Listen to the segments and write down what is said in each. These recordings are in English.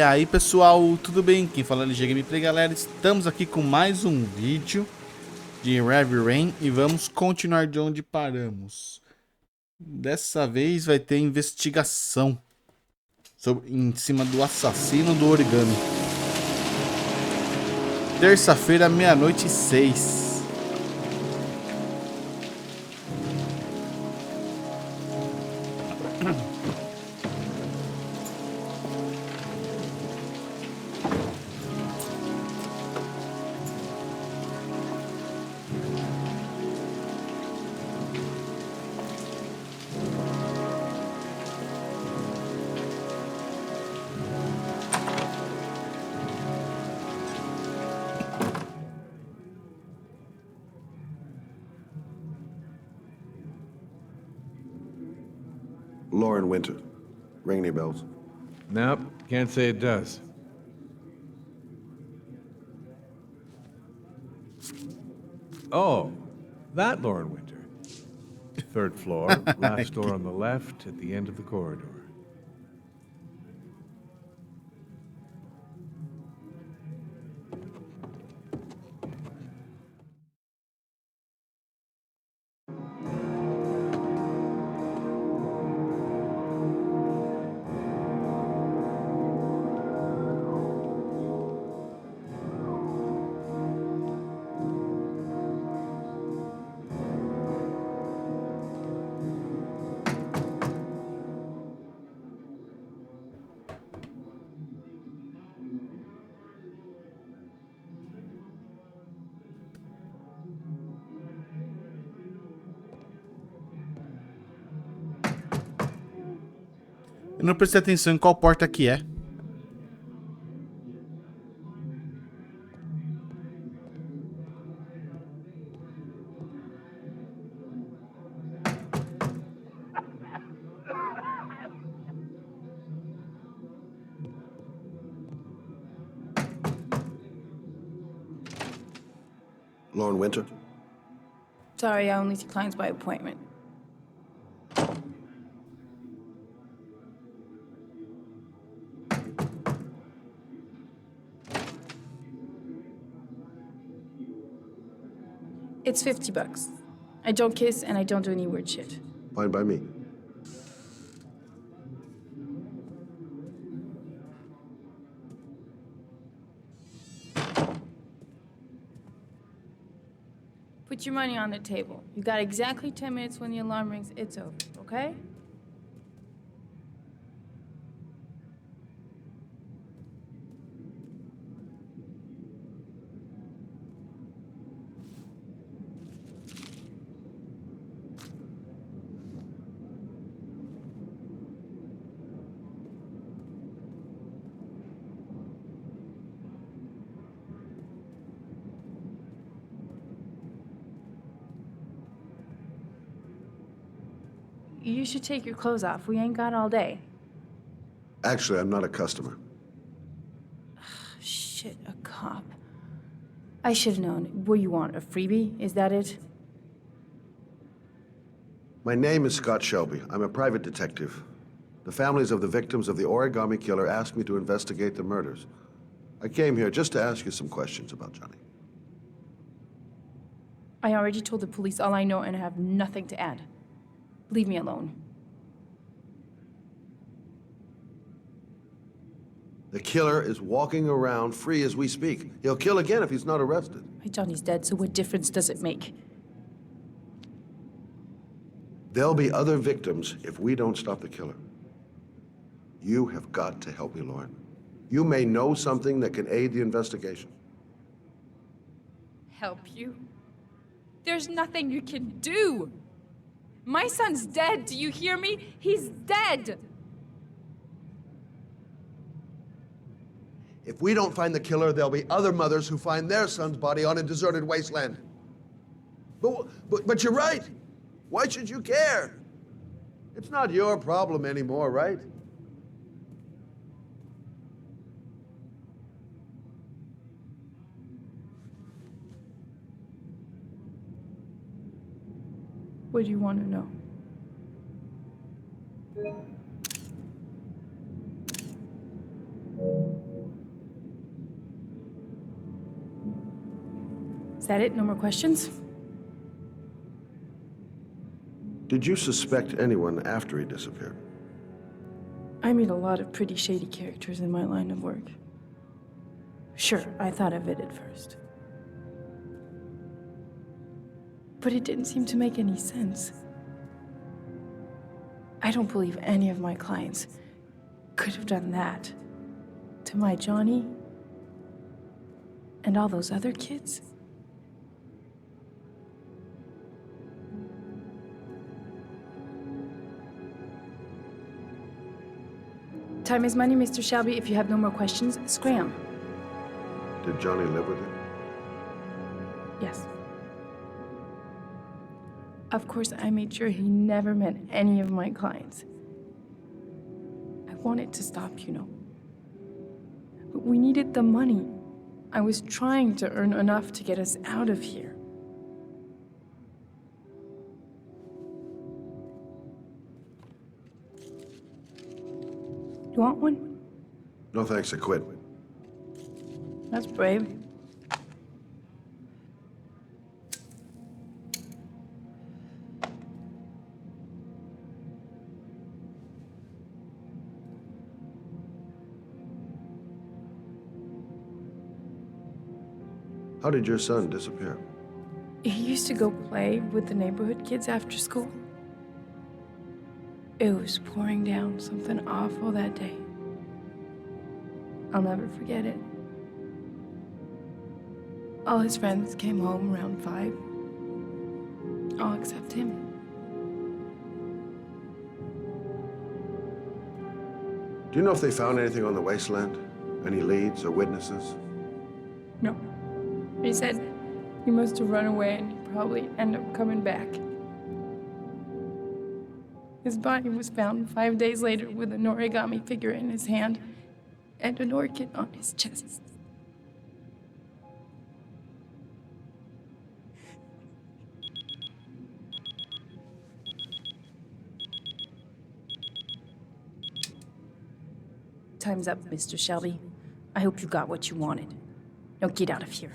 E aí pessoal, tudo bem? Quem fala é LG Gameplay, galera. Estamos aqui com mais um vídeo de Heavy Rain e vamos continuar de onde paramos. Dessa vez vai ter investigação em cima do assassino do origami. Terça-feira, 00:06. Lauren Winter. Ring any bells? Nope, can't say it does. Oh, that Lauren Winter. Third floor, last door on the left, at the end of the corridor. Eu não prestei atenção em qual porta que é. Lauren Winter? Sorry, I only see clients by appointment. It's $50. I don't kiss and I don't do any weird shit. Fine by me. Put your money on the table. You got exactly 10 minutes when the alarm rings. It's over, okay? You should take your clothes off. We ain't got all day. Actually, I'm not a customer. Shit, a cop. I should have known. What do you want, a freebie? Is that it? My name is Scott Shelby. I'm a private detective. The families of the victims of the origami killer asked me to investigate the murders. I came here just to ask you some questions about Johnny. I already told the police all I know and I have nothing to add. Leave me alone. The killer is walking around free as we speak. He'll kill again if he's not arrested. My Johnny's dead, so what difference does it make? There'll be other victims if we don't stop the killer. You have got to help me, Lauren. You may know something that can aid the investigation. Help you? There's nothing you can do. My son's dead, do you hear me? He's dead! If we don't find the killer, there'll be other mothers who find their son's body on a deserted wasteland. But you're right. Why should you care? It's not your problem anymore, right? What do you want to know? that it? No more questions? Did you suspect anyone after he disappeared? I meet a lot of pretty shady characters in my line of work. Sure, I thought of it at first. But it didn't seem to make any sense. I don't believe any of my clients could have done that to my Johnny and all those other kids. Time is money, Mr. Shelby. If you have no more questions, scram. Did Johnny live with you? Yes. Of course, I made sure he never met any of my clients. I wanted to stop, you know. But we needed the money. I was trying to earn enough to get us out of here. You want one? No thanks, I quit. That's brave. How did your son disappear? He used to go play with the neighborhood kids after school. It was pouring down something awful that day. I'll never forget it. All his friends came home around 5. All except him. Do you know if they found anything on the wasteland? Any leads or witnesses? No. He said he must have run away and he'd probably end up coming back. His body was found 5 days later with an origami figure in his hand and an orchid on his chest. Time's up, Mr. Shelby. I hope you got what you wanted. Now get out of here.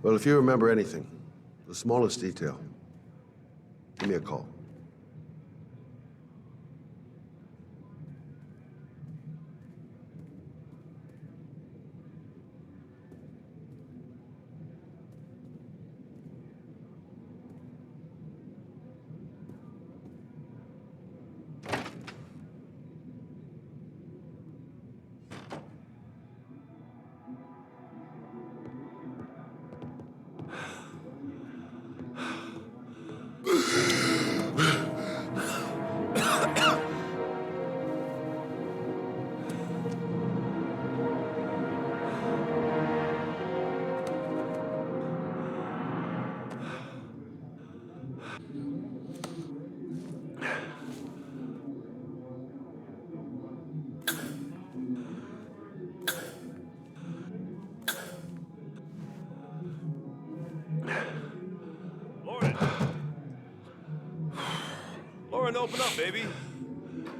Well, if you remember anything, the smallest detail, give me a call. Lauren, open up, baby.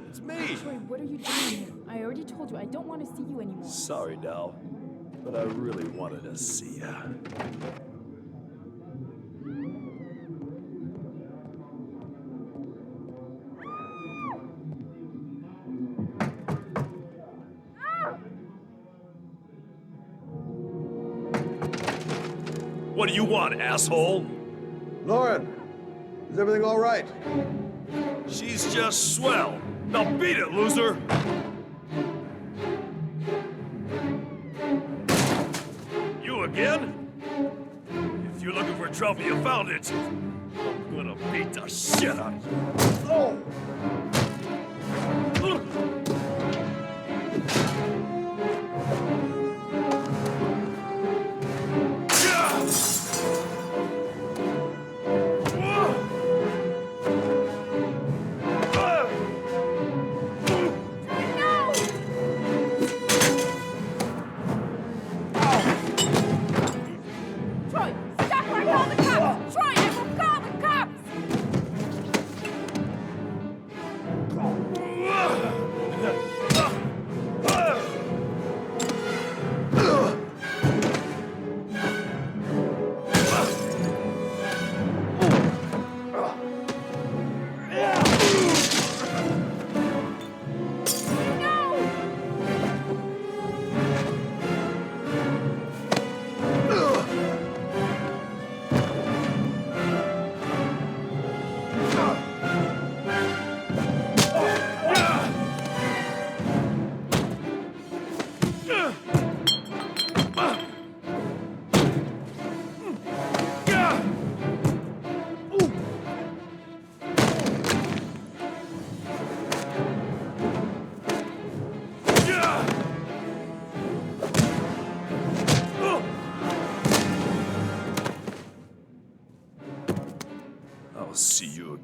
It's me. Troy, what are you doing here? I already told you I don't want to see you anymore. Sorry, Dal, but I really wanted to see ya. What do you want, asshole? Lauren, is everything all right? She's just swell. Now beat it, loser! You again? If you're looking for trouble, you found it. I'm gonna beat the shit out of you. Oh!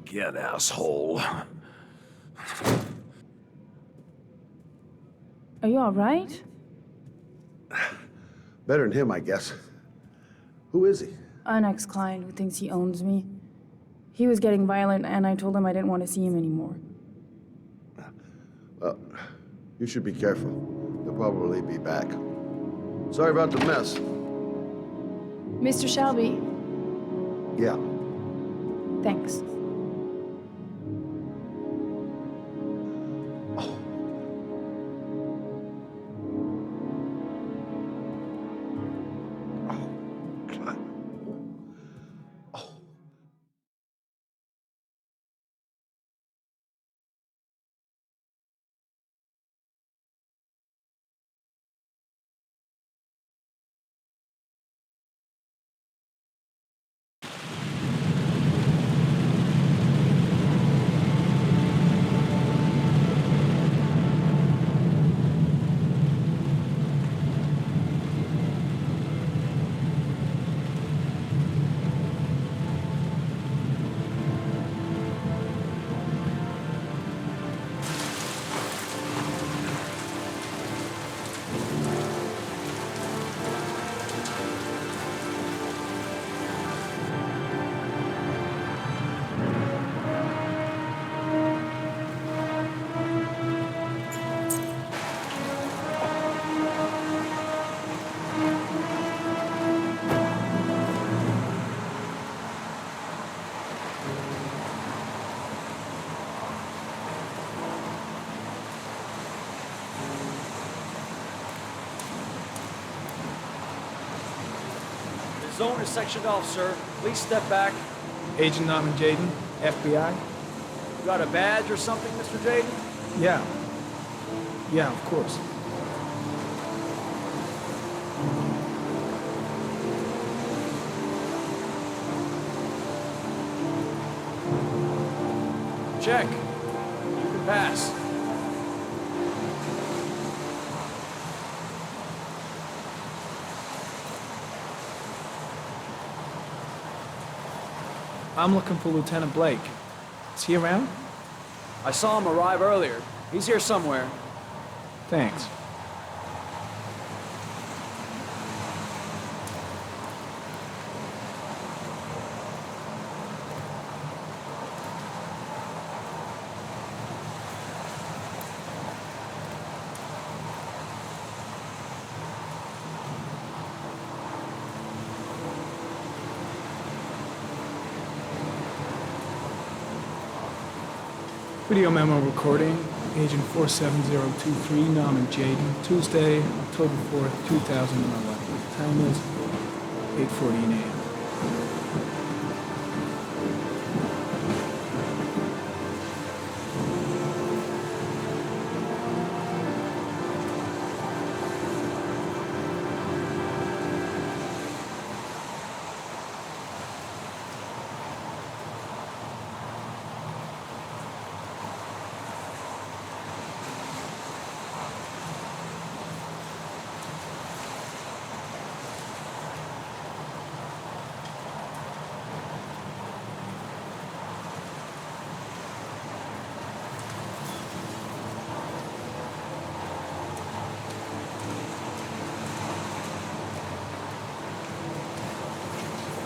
again, asshole. Are you alright? Better than him, I guess. Who is he? An ex-client who thinks he owns me. He was getting violent, and I told him I didn't want to see him anymore. Well, you should be careful. He'll probably be back. Sorry about the mess. Mr. Shelby, Yeah. thanks. The zone is sectioned off, sir. Please step back. Agent Norman Jaden, FBI? You got a badge or something, Mr. Jaden? Yeah. Yeah, of course. Check. You can pass. I'm looking for Lieutenant Blake. Is he around? I saw him arrive earlier. He's here somewhere. Thanks. Video memo recording, Agent 47023, Norman Jaden, Tuesday, October 4th, 2011. Time is 8:14 a.m.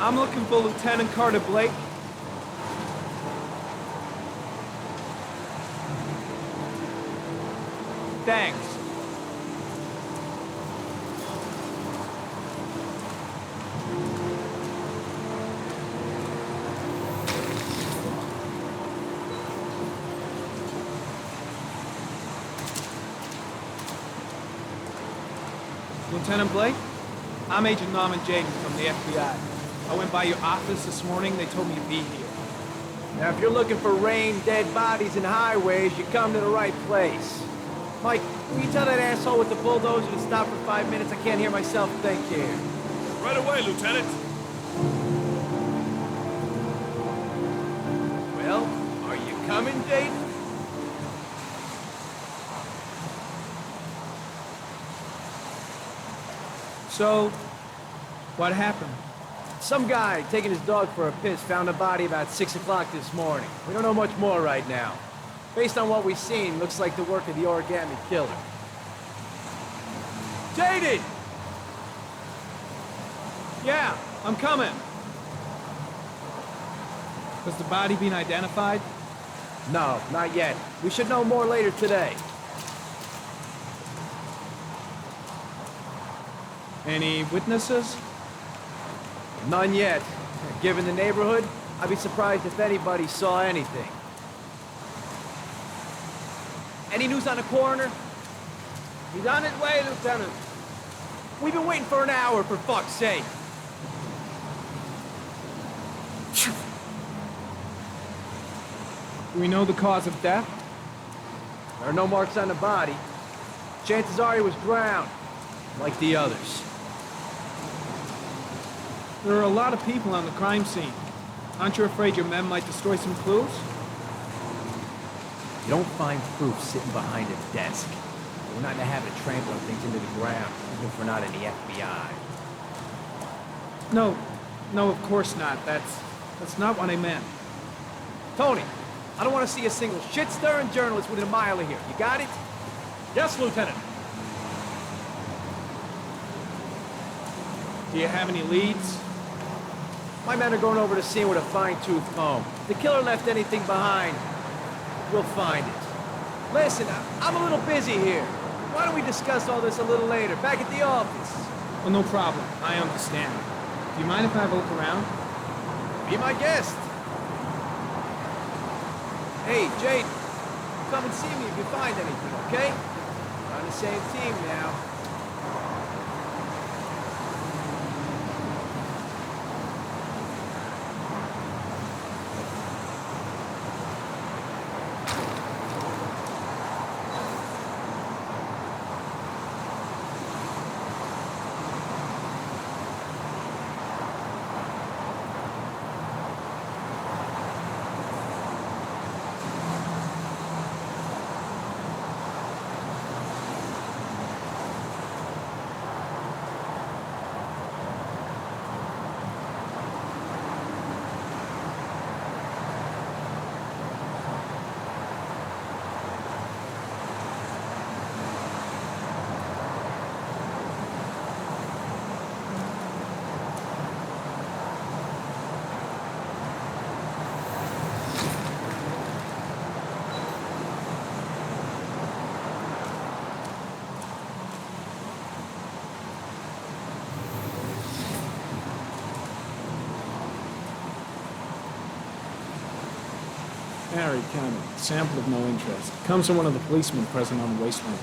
I'm looking for Lieutenant Carter Blake. Thanks. Lieutenant Blake? I'm Agent Norman Jaden from the FBI. I went by your office this morning. They told me to be here. Now, if you're looking for rain, dead bodies, and highways, you come to the right place. Mike, will you tell that asshole with the bulldozer to stop for 5 minutes? I can't hear myself think here. Right away, Lieutenant. Well, are you coming, Jaden? So, what happened? Some guy taking his dog for a piss found a body about 6 o'clock this morning. We don't know much more right now. Based on what we've seen, looks like the work of the origami killer. Jaded! Yeah, I'm coming. Has the body been identified? No, not yet. We should know more later today. Any witnesses? None yet. Given the neighborhood, I'd be surprised if anybody saw anything. Any news on the coroner? He's on his way, Lieutenant. We've been waiting for an hour, for fuck's sake. Do we know the cause of death? There are no marks on the body. Chances are he was drowned, like the others. There are a lot of people on the crime scene. Aren't you afraid your men might destroy some clues? You don't find proof sitting behind a desk. We're not in the habit of trampling things into the ground, even if we're not in the FBI. No, of course not. That's not what I meant. Tony, I don't want to see a single shit-stirring journalist within a mile of here. You got it? Yes, Lieutenant. Do you have any leads? My men are going over the scene with a fine-tooth comb. If the killer left anything behind, we'll find it. Listen, I'm a little busy here. Why don't we discuss all this a little later, back at the office? Well, no problem. I understand. Do you mind if I have a look around? Be my guest. Hey, Jade, come and see me if you find anything, okay? We're on the same team now. Harry County. Sample of no interest. Comes from one of the policemen present on the wasteland.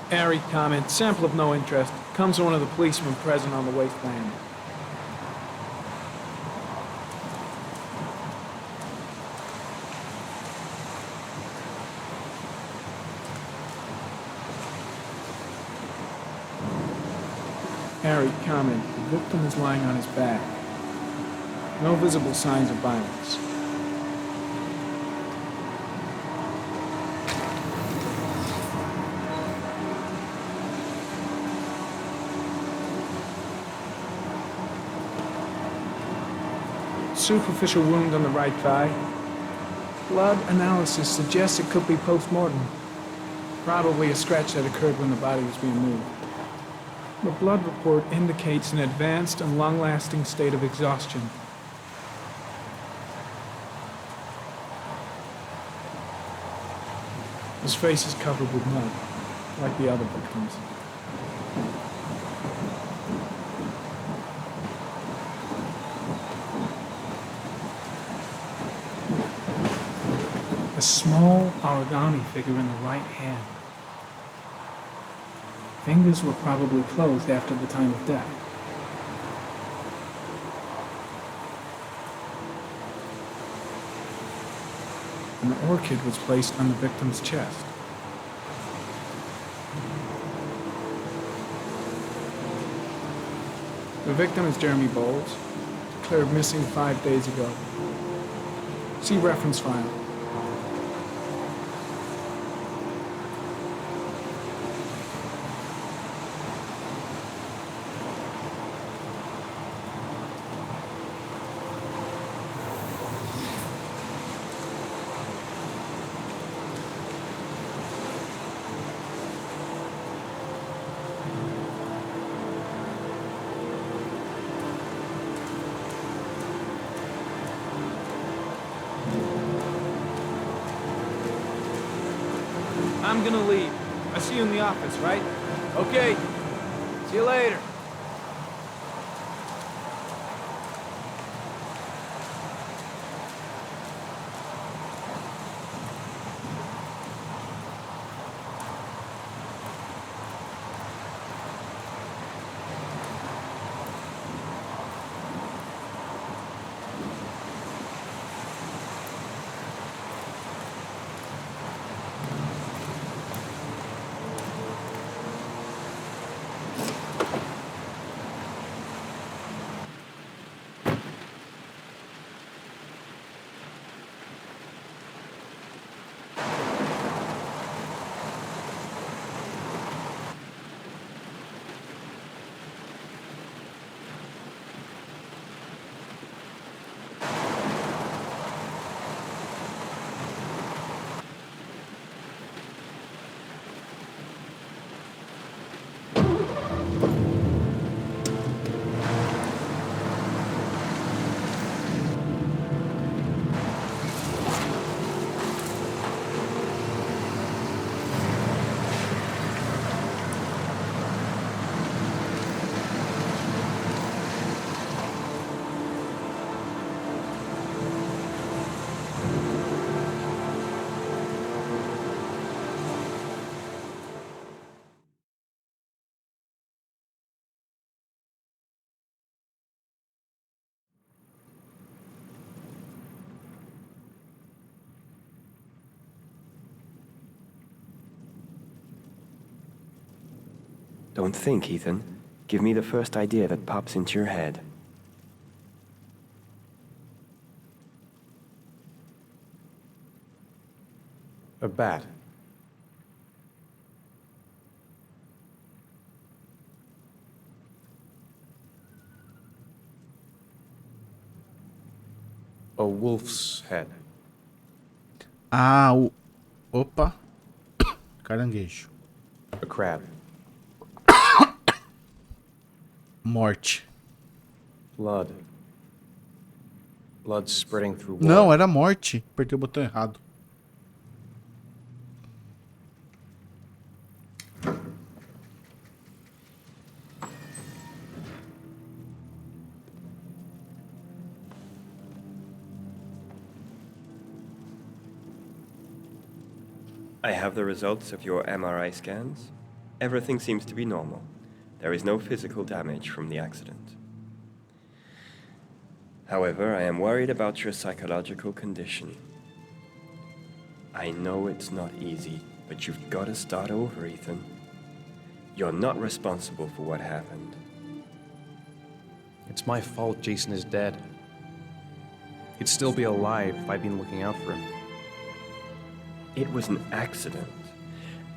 Airy comment, sample of no interest. Comes from one of the policemen present on the wasteland. Airy comment, the victim is lying on his back. No visible signs of violence. Superficial wound on the right thigh. Blood analysis suggests it could be post-mortem. Probably a scratch that occurred when the body was being moved. The blood report indicates an advanced and long-lasting state of exhaustion. His face is covered with mud, like the other victims. A small origami figure in the right hand. Fingers were probably closed after the time of death. An orchid was placed on the victim's chest. The victim is Jeremy Bowles, declared missing 5 days ago. See reference file. I'm gonna leave. I see you in the office, right? Okay. See you later. Don't think, Ethan. Give me the first idea that pops into your head. A bat. A wolf's head. Ah, opa. Caranguejo. A crab. Morte. Blood. Blood spreading through water. Não, era morte. Apertei o botão errado. I have the results of your MRI scans. Everything seems to be normal. There is no physical damage from the accident. However, I am worried about your psychological condition. I know it's not easy, but you've got to start over, Ethan. You're not responsible for what happened. It's my fault Jason is dead. He'd still be alive if I'd been looking out for him. It was an accident.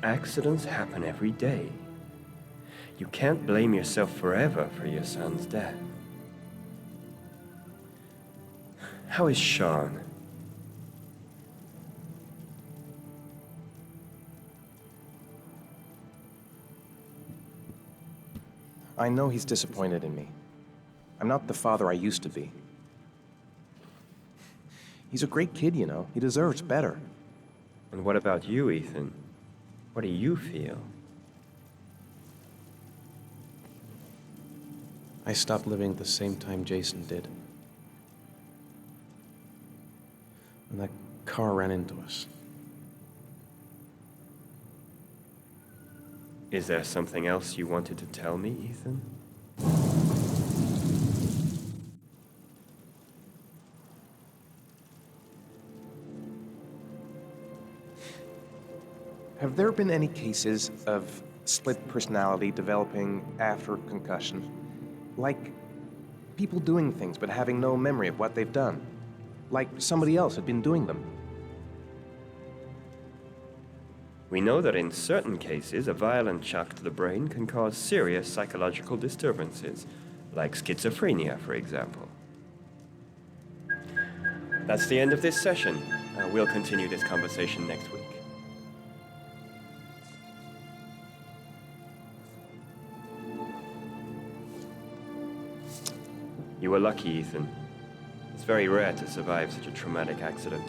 Accidents happen every day. You can't blame yourself forever for your son's death. How is Sean? I know he's disappointed in me. I'm not the father I used to be. He's a great kid, you know. He deserves better. And what about you, Ethan? What do you feel? I stopped living at the same time Jason did. And that car ran into us. Is there something else you wanted to tell me, Ethan? Have there been any cases of split personality developing after concussion? Like people doing things but having no memory of what they've done? Like somebody else had been doing them? We know that in certain cases, a violent shock to the brain can cause serious psychological disturbances, like schizophrenia, for example. That's the end of this session. We'll continue this conversation next week. You were lucky, Ethan. It's very rare to survive such a traumatic accident.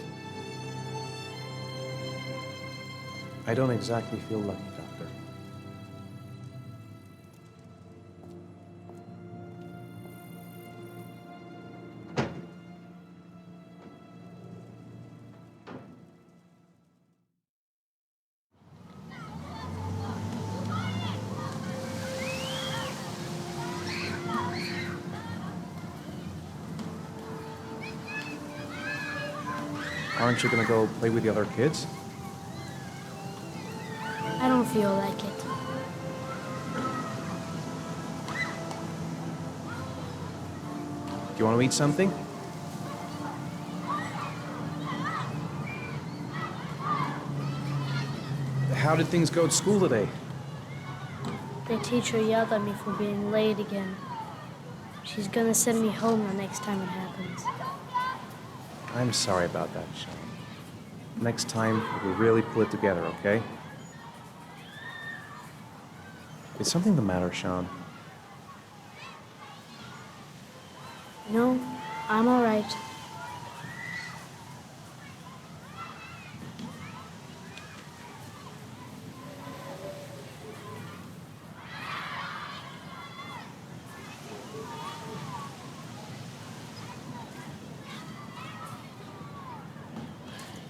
I don't exactly feel lucky, Doctor. Aren't you gonna go play with the other kids? I don't feel like it. Do you want to eat something? How did things go at school today? The teacher yelled at me for being late again. She's gonna send me home the next time it happens. I'm sorry about that, Sean. Next time, we'll really pull it together, okay? Is something the matter, Sean? No, I'm all right.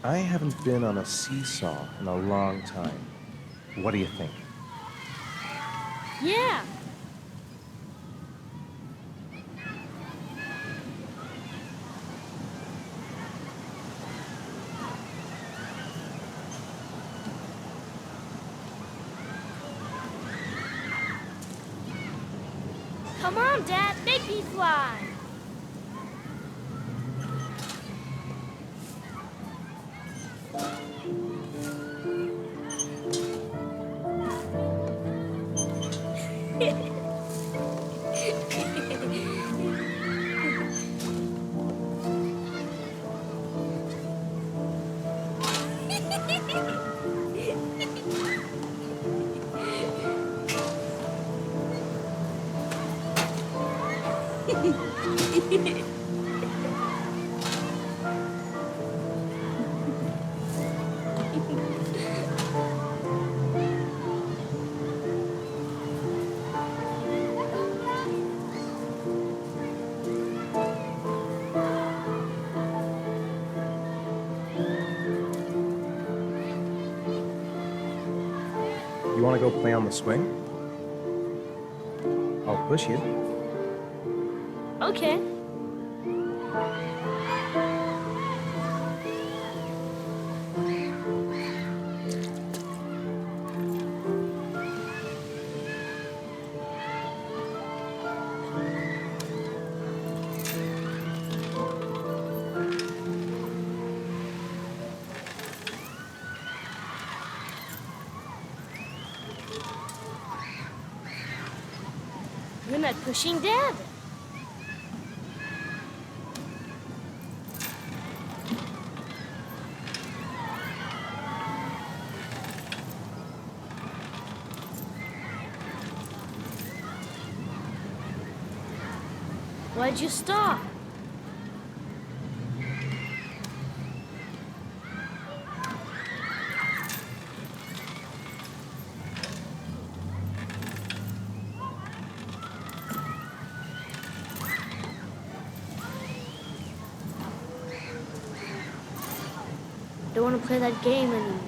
I haven't been on a seesaw in a long time. What do you think? Yeah! Come on, Dad, make me fly! You want to go play on the swing? I'll push you. Okay. You're not pushing Dad. Why'd you stop? don't want to play that game anymore.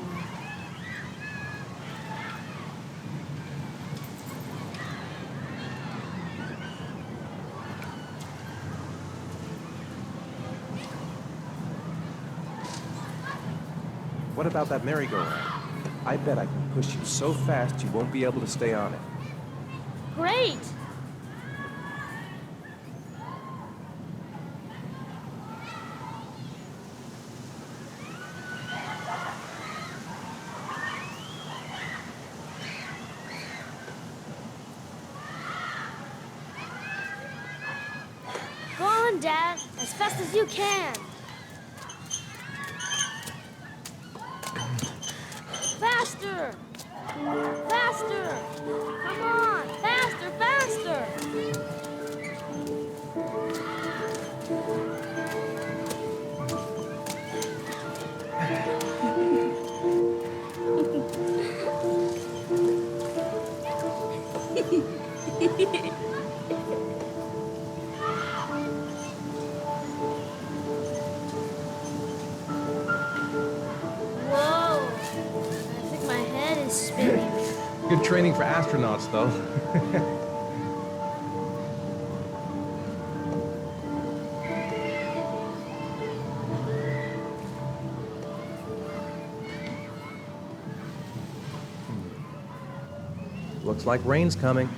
What about that merry-go-round? I bet I can push you so fast you won't be able to stay on it. Great! Go on, Dad, as fast as you can. Faster! Faster! Come on! Faster, faster! Whoa! I think my head is spinning. Good training for astronauts, though. Looks like rain's coming.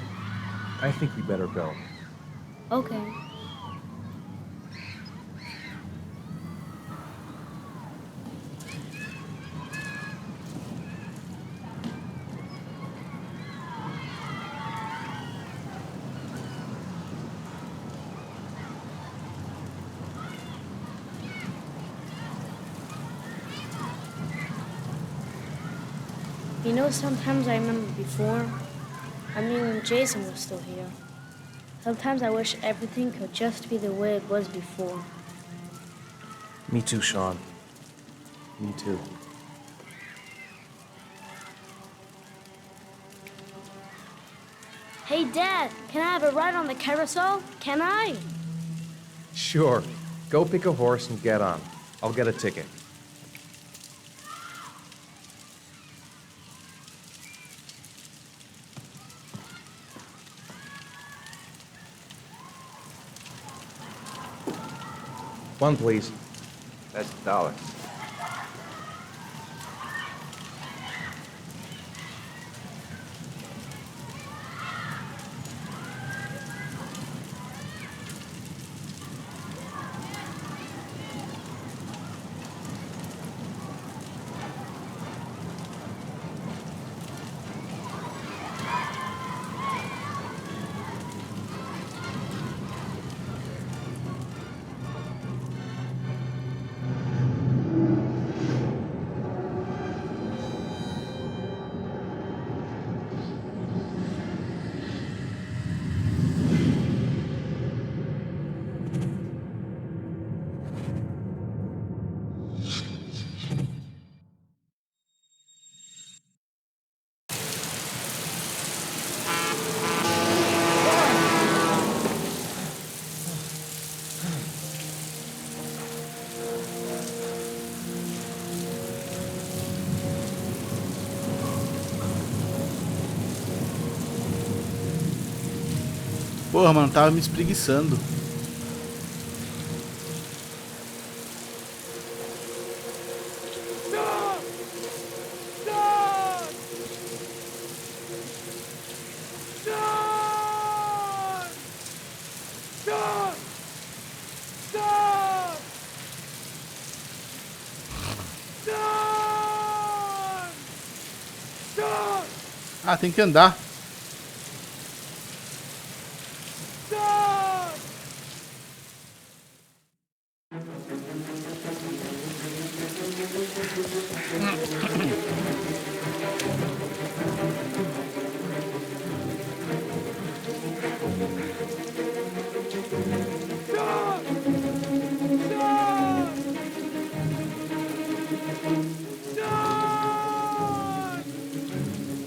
I think we better go. Okay. You know, sometimes I remember before, I mean when Jason was still here. Sometimes I wish everything could just be the way it was before. Me too, Sean. Me too. Hey, Dad, can I have a ride on the carousel? Can I? Sure. Go pick a horse and get on. I'll get a ticket. One, please. That's $1. Porra, mano, tava me espreguiçando. Ah, tem que andar.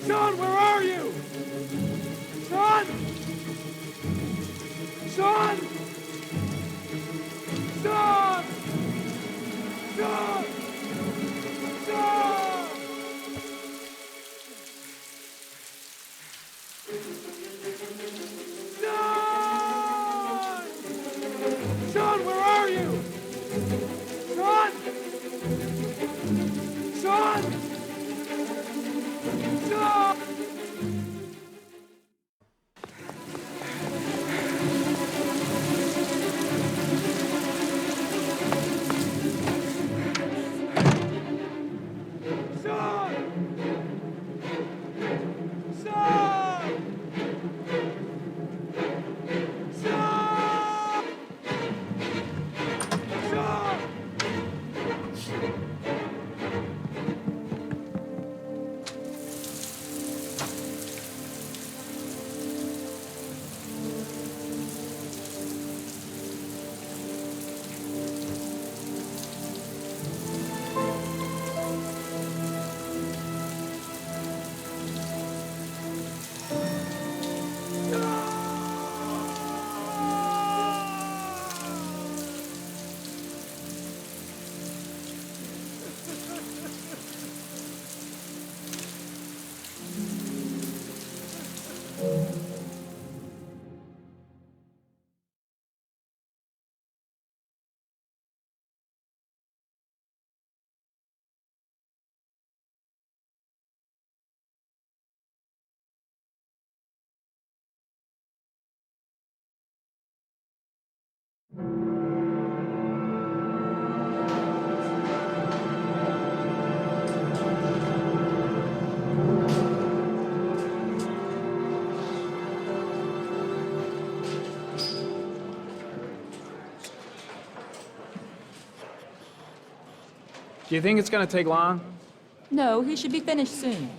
John, where are you? Do you think it's gonna take long? No, he should be finished soon.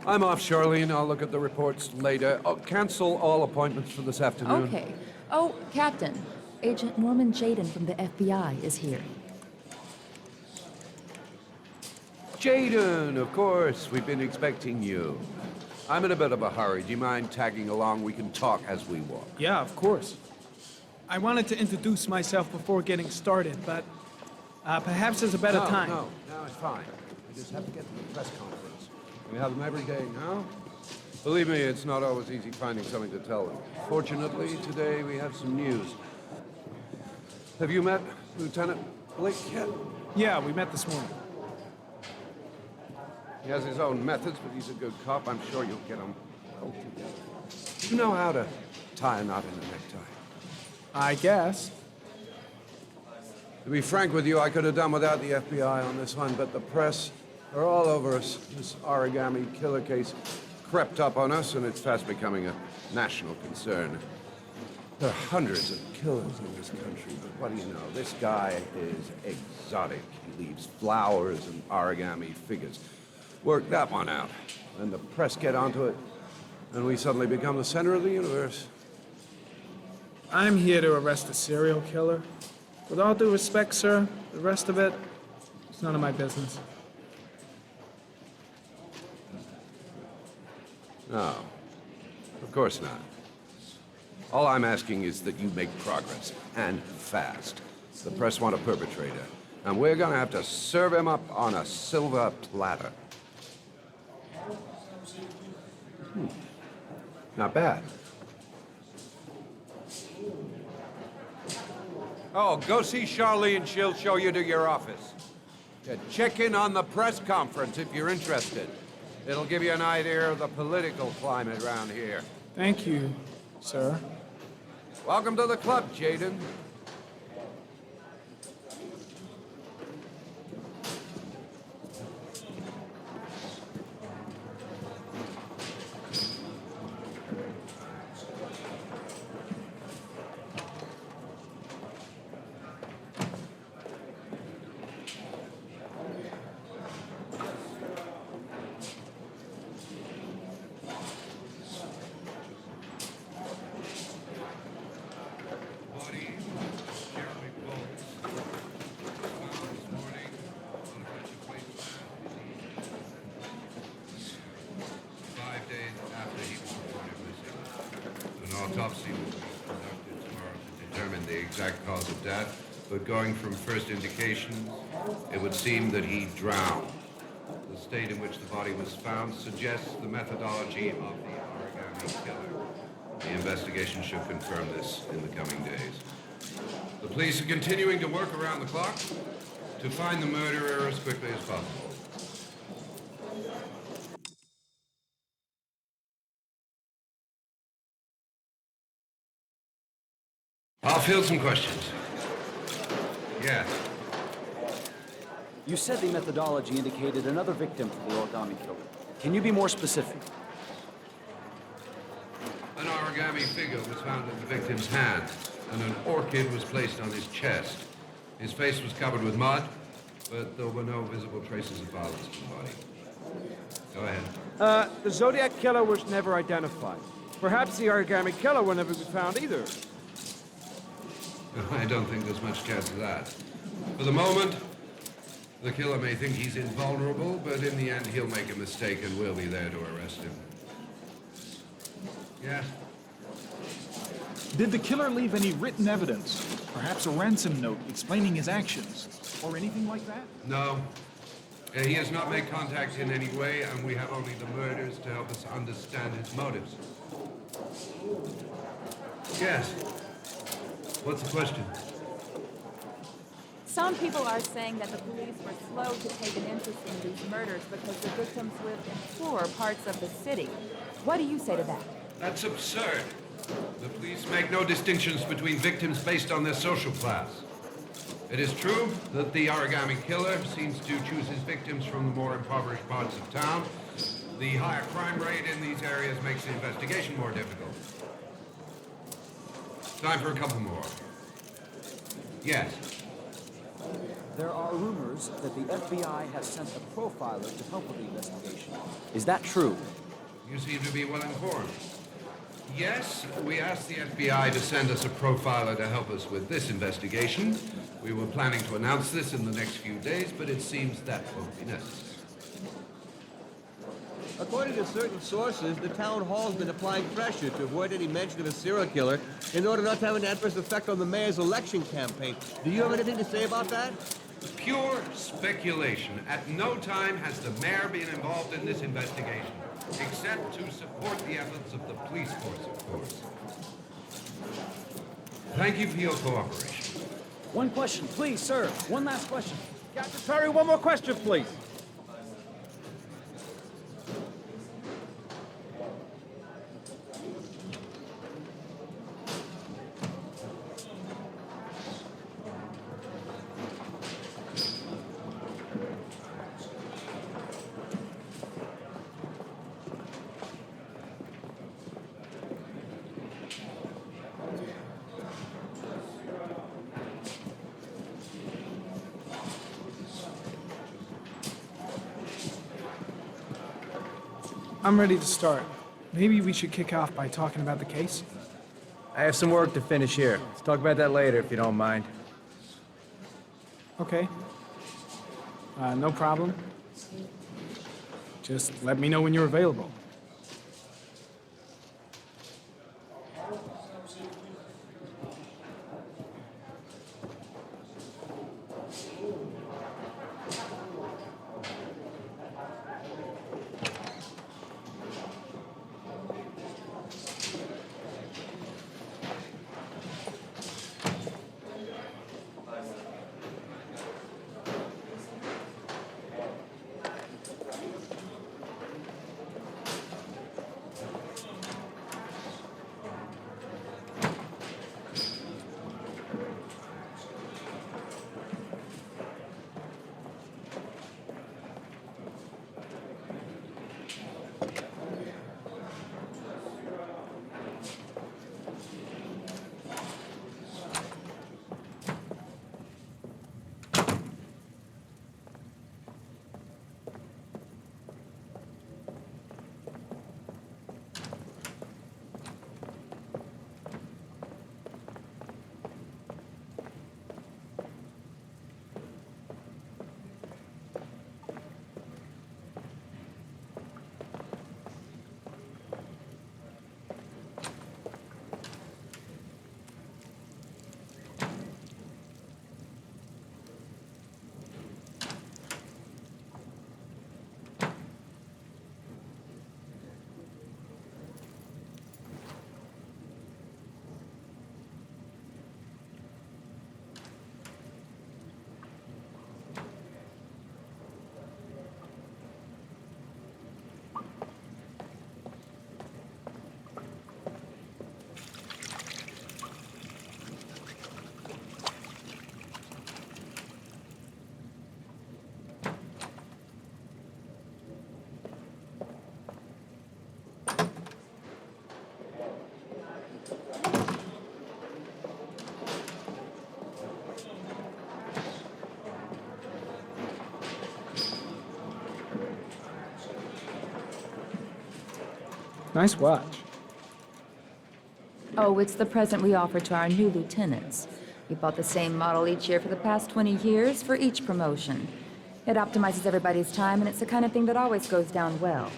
I'm off, Charlene. I'll look at the reports later. I'll cancel all appointments for this afternoon. Okay. Oh, Captain. Agent Norman Jaden from the FBI is here. Jaden, of course. We've been expecting you. I'm in a bit of a hurry. Do you mind tagging along? We can talk as we walk. Yeah, of course. I wanted to introduce myself before getting started, but perhaps there's a better time. No, it's fine. I just have to get to the press conference. We have them every day now. Believe me, it's not always easy finding something to tell them. Fortunately, today we have some news. Have you met Lieutenant Blake yet? Yeah, we met this morning. He has his own methods, but he's a good cop. I'm sure you'll get him well together. You know how to tie a knot in a necktie. I guess. To be frank with you, I could have done without the FBI on this one, but the press are all over us. This origami killer case crept up on us, and it's fast becoming a national concern. There are hundreds of killers in this country, but what do you know? This guy is exotic. He leaves flowers and origami figures. Work that one out. Then the press get onto it, and we suddenly become the center of the universe. I'm here to arrest a serial killer. With all due respect, sir, the rest of it, it's none of my business. No, of course not. All I'm asking is that you make progress, and fast. The press want a perpetrator, and we're gonna have to serve him up on a silver platter. Not bad. Oh, go see Charlene. She'll show you to your office. Yeah, check in on the press conference if you're interested. It'll give you an idea of the political climate around here. Thank you, sir. Welcome to the club, Jaden. Autopsy will be conducted tomorrow to determine the exact cause of death, but going from first indications, it would seem that he drowned. There's state in which the body was found suggests the methodology of the origami killer. The investigation should confirm this in the coming days. The police are continuing to work around the clock to find the murderer as quickly as possible. I'll field some questions. Yes. You said the methodology indicated another victim for the origami killer. Can you be more specific? An origami figure was found in the victim's hand, and an orchid was placed on his chest. His face was covered with mud, but there were no visible traces of violence to the body. Go ahead. The Zodiac killer was never identified. Perhaps the origami killer will never be found either. I don't think there's much chance of that. For the moment, the killer may think he's invulnerable, but in the end he'll make a mistake and we'll be there to arrest him. Yes? Did the killer leave any written evidence? Perhaps a ransom note explaining his actions? Or anything like that? No. He has not made contact in any way, and we have only the murders to help us understand his motives. Yes. What's the question? Some people are saying that the police were slow to take an interest in these murders because the victims lived in poorer parts of the city. What do you say to that? That's absurd. The police make no distinctions between victims based on their social class. It is true that the origami killer seems to choose his victims from the more impoverished parts of town. The higher crime rate in these areas makes the investigation more difficult. Time for a couple more. Yes. There are rumors that the FBI has sent a profiler to help with the investigation. Is that true? You seem to be well informed. Yes, we asked the FBI to send us a profiler to help us with this investigation. We were planning to announce this in the next few days, but it seems that won't be necessary. According to certain sources, the town hall's been applying pressure to avoid any mention of a serial killer in order not to have an adverse effect on the mayor's election campaign. Do you have anything to say about that? Pure speculation. At no time has the mayor been involved in this investigation, except to support the efforts of the police force, of course. Thank you for your cooperation. One question, please, sir. One last question. Captain Perry, one more question, please. I'm ready to start. Maybe we should kick off by talking about the case? I have some work to finish here. Let's talk about that later, if you don't mind. Okay. No problem. Just let me know when you're available. Nice watch. Oh, it's the present we offer to our new lieutenants. We bought the same model each year for the past 20 years for each promotion. It optimizes everybody's time, and it's the kind of thing that always goes down well.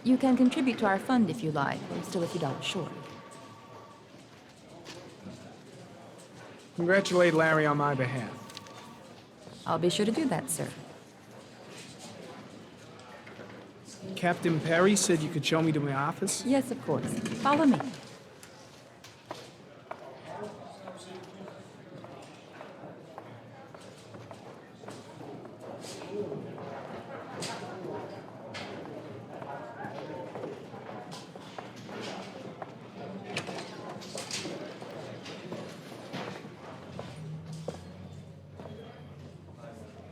You can contribute to our fund if you like. We're still a few dollars short. Congratulate Larry on my behalf. I'll be sure to do that, sir. Captain Perry said you could show me to my office? Yes, of course. Follow me.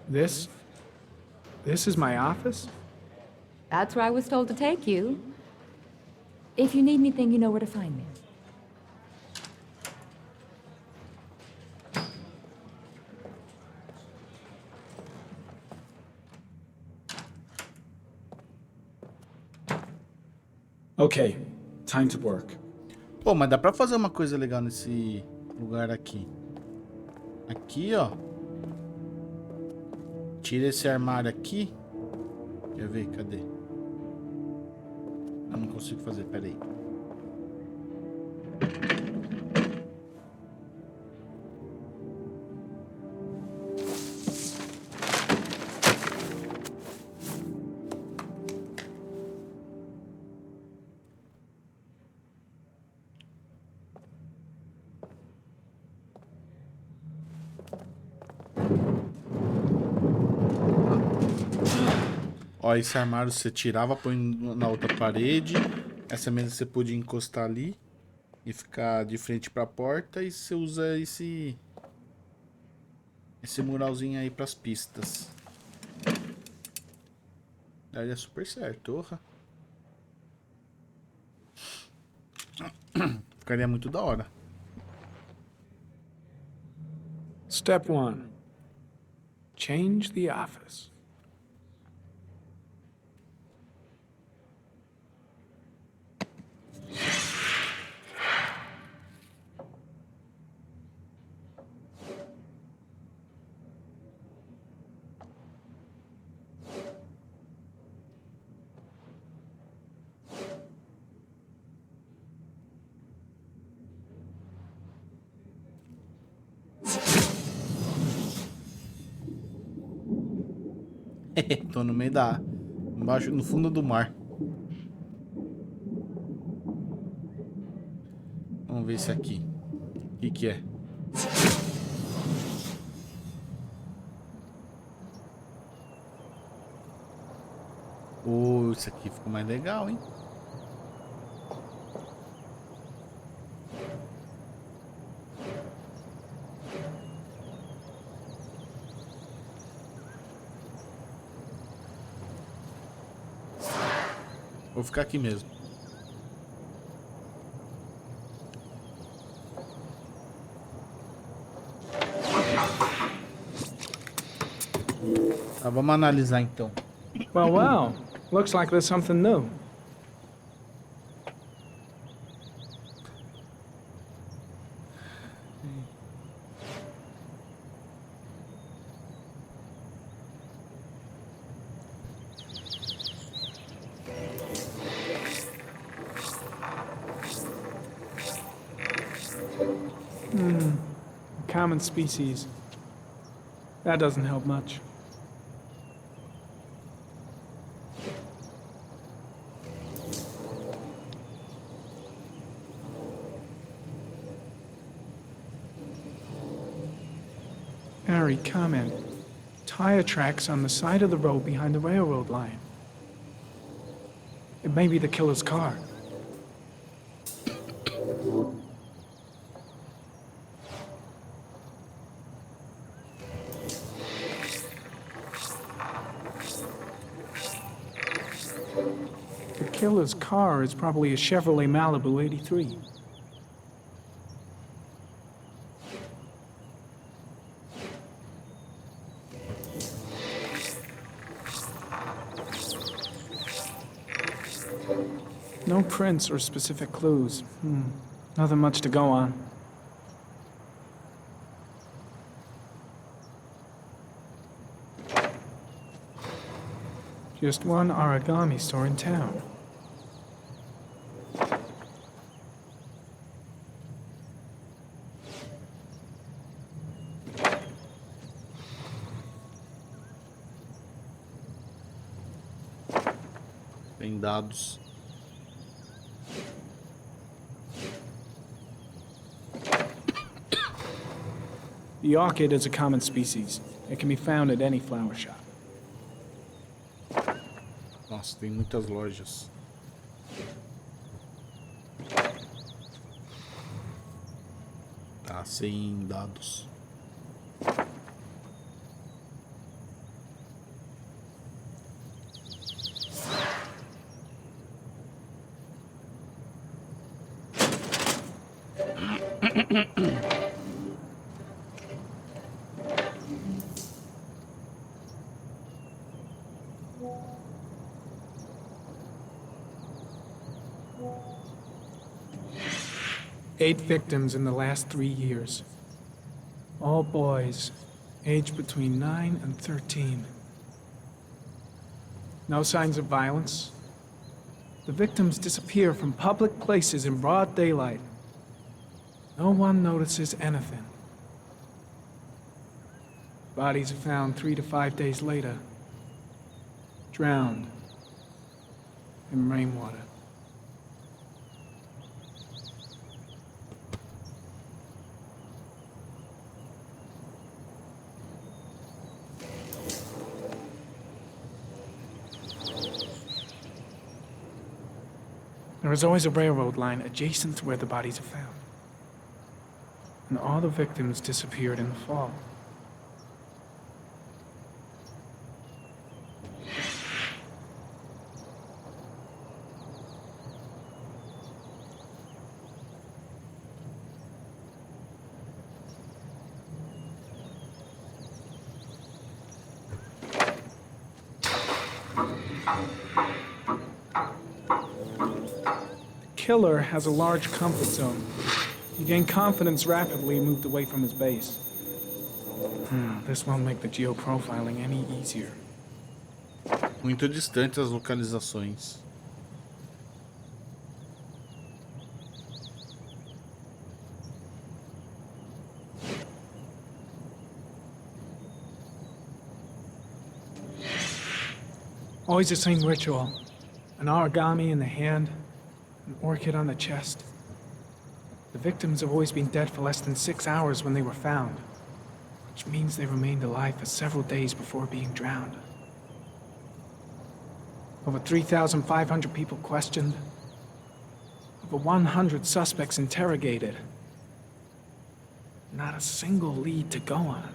This is my office? That's where I was told to take you. If you need anything, you know where to find me. Okay, time to work. Pô, mas dá pra fazer uma coisa legal nesse lugar aqui. Aqui, ó. Tira esse armário aqui. Quer ver? Cadê? Eu não consigo fazer, peraí. Ó, esse armário você tirava, põe na outra parede. Essa mesa você podia encostar ali e ficar de frente pra porta. E você usa esse muralzinho aí pras pistas. Daria super certo, orra. Ficaria muito da hora. Step 1. Change the office. Tô no meio da... Embaixo, no fundo do mar. Vamos ver esse aqui. O que é? Oh, isso aqui ficou mais legal, hein? Vou ficar aqui mesmo. Tá, vamos analisar então. Well. Looks like there's something new. Common species. That doesn't help much. Harry, comment. Tire tracks on the side of the road behind the railroad line. It may be the killer's car. The killer's car is probably a Chevrolet Malibu 83. No prints or specific clues. Nothing much to go on. Just one origami store in town. Tem dados. The orchid is a common species. It can be found at any flower shop. Nossa, tem muitas lojas. Tá sem dados. Eight victims in the last 3 years. All boys, aged between 9 and 13. No signs of violence. The victims disappear from public places in broad daylight. No one notices anything. Bodies are found 3 to 5 days later, drowned in rainwater. There is always a railroad line adjacent to where the bodies are found. And all the victims disappeared in the fall. The killer has a large comfort zone. He gained confidence rapidly and moved away from his base. This won't make the geoprofiling any easier. Muito distante as localizações. Always the same ritual. An origami in the hand, an orchid on the chest. The victims have always been dead for less than 6 hours when they were found, which means they remained alive for several days before being drowned. Over 3,500 people questioned. Over 100 suspects interrogated. Not a single lead to go on.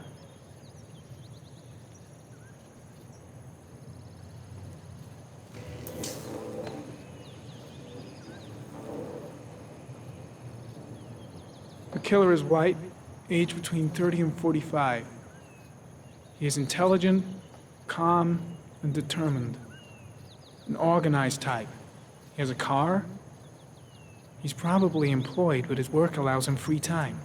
The killer is white, aged between 30 and 45. He is intelligent, calm, and determined. An organized type. He has a car. He's probably employed, but his work allows him free time.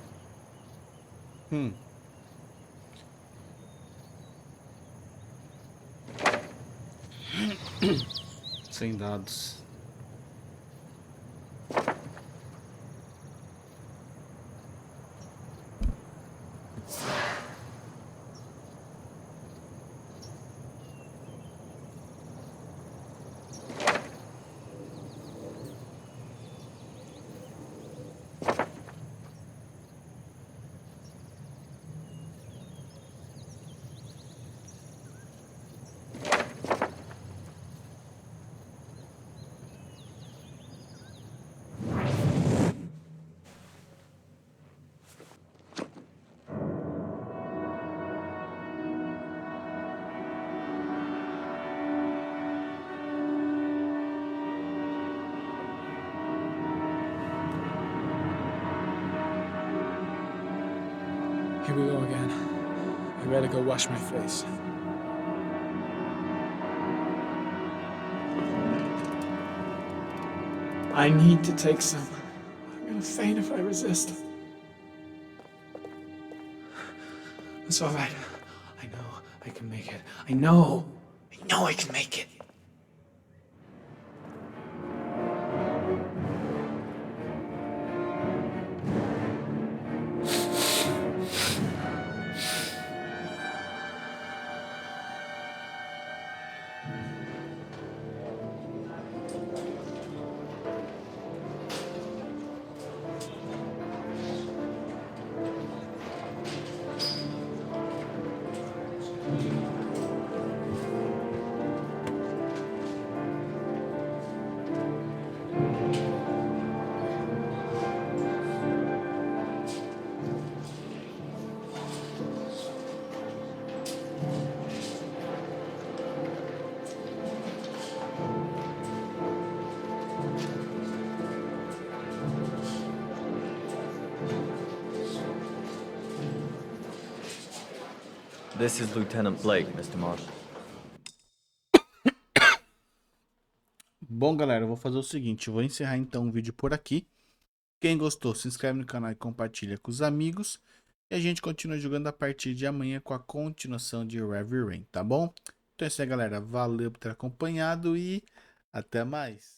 Sem dados. Here we go again. I better go wash my face. I need to take some. I'm gonna faint if I resist. It's all right. I know I can make it. I know I can make it. This is Lieutenant Blake, Mr. Marshall. Bom, galera, eu vou fazer o seguinte, eu vou encerrar então o vídeo por aqui. Quem gostou, se inscreve no canal e compartilha com os amigos. E a gente continua jogando a partir de amanhã com a continuação de Heavy Rain, tá bom? Então é isso aí, galera. Valeu por ter acompanhado e até mais.